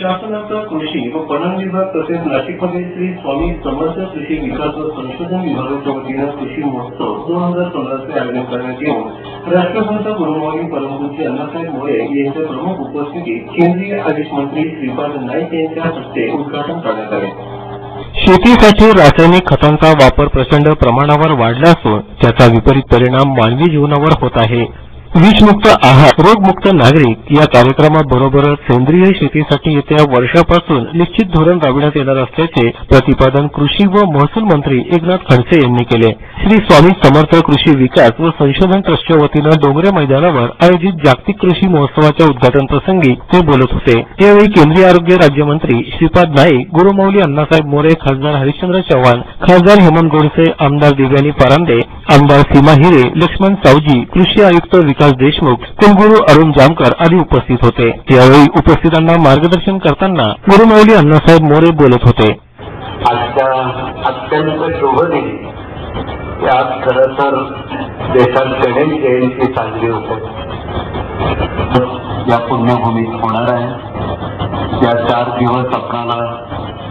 शासनाचा कृषी व पणन विभाग तसेच नाशिकमध्ये श्री स्वामी समर्थ कृषी विकास व संशोधन विभागाच्या वतीने कृषी महोत्सव 2015 चे आयोजन करण्यात येऊन राष्ट्रसंत गुरुमाऊली परमपूज्य अण्णासाहेब मोरे यांच्या प्रमुख उपस्थितीत केंद्रीय आयुष मंत्री श्रीपाद नाईक यांच्या हस्ते उद्घाटन करण्यात आले। शेतीसाठी रासायनिक खतांचा वापर प्रचंड प्रमाणावर वाढला असून त्याचा विपरीत परिणाम मानवी जीवनावर होत आहे। विषमुक्त आहार, रोगमुक्त नागरिक या कार्यक्रमाबरोबरच सेंद्रिय शेतीसाठी येत्या वर्षापासून निश्चित धोरण राबविण्यात येणार असल्याचे प्रतिपादन कृषी व महसूल मंत्री एकनाथ खडसे यांनी केले। श्री स्वामी समर्थ कृषी विकास व संशोधन ट्रस्टच्या वतीने डोंगरे मैदानावर आयोजित जागतिक कृषी महोत्सवाच्या उद्घाटन प्रसंगी ते बोलत होते। यावेळी केंद्रीय आरोग्य राज्यमंत्री श्रीपाद नाईक, गुरुमाऊली अण्णासाहेब मोरे, खासदार हरिश्चंद्र चव्हाण, खासदार हेमंत गोडसे, आमदार दिव्यानी पारांडे, आमदार सीमा हिरे, लक्ष्मण सावजी, कृषी आयुक्त विकास देशमुख, कुलगुरू अरुण जामकर आदी उपस्थित होते। यावेळी उपस्थितांना मार्गदर्शन करताना गुरुमाऊली अण्णासाहेब मोरे बोलत होते। अत्यंत शोभनीय यात खरं तर देशात गणेश जयंती साजरी होते। या पुण्यभूमीत होणार आहे। या 4 दिवस आपल्याला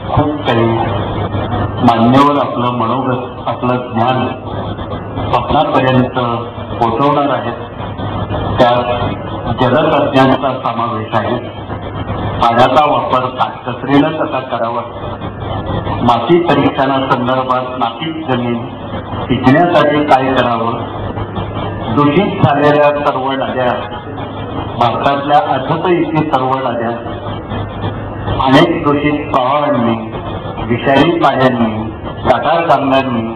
खूप काही मान्यवर आपलं मनोगत, आपलं ज्ञान स्वप्नापर्यंत पोहोचवणार आहेत। त्यात जलतज्ञानाचा समावेश आहे। पाण्याचा वापर काटकसरीनं कसा करावा, माती परीक्षणासंदर्भात नापीक जमीन पिकण्यासाठी काय करावं, दूषित झालेल्या सर्व नद्या, भारतातल्या अठ्ठेचाळीस सर्व नद्या अनेक दूषित प्रवाहांनी, विषारी पाण्याने, गटार कामगारांनी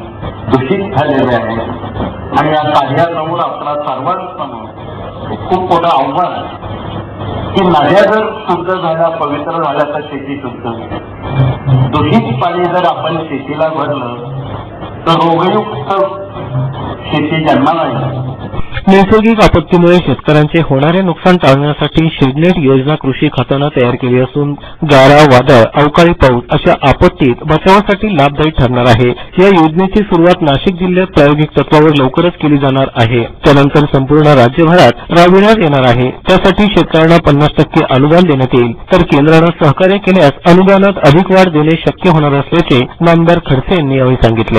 दूषित झालेले आहेत आणि या कार्यासमोर आपला सर्वांसमोर खूप मोठं आव्हान आहे की नद्या जर शुद्ध झाल्या, पवित्र झाल्या तर शेती शुद्ध। दूषित पाणी जर आपण शेतीला भरलं तर रोगयुक्त शेती जन्माला येईल। नैसर्गिक आपत्तीमुळे शेतकऱ्यांचे होणारे नुकसान टाळण्यासाठी शेडनेट योजना कृषी खात्याने तयार केली असून गारा, वादळ, अवकाळी पाऊस अशा आपत्तीत बचावासाठी लाभदायी ठरणार आहे। या योजनेची सुरुवात नाशिक जिल्ह्यात प्रायोगिक तत्वावर लवकरच केली जाणार आहे। त्यानंतर संपूर्ण राज्यभरात राबविण्यात येणार आहे। त्यासाठी शेतकऱ्यांना 50% अनुदान देण्यात येईल, तर केंद्राने सहकार्य केल्यास अनुदानात अधिक वाढ देणे शक्य होणार असल्याचे नामदार खडसे यांनी यावेळी सांगितले।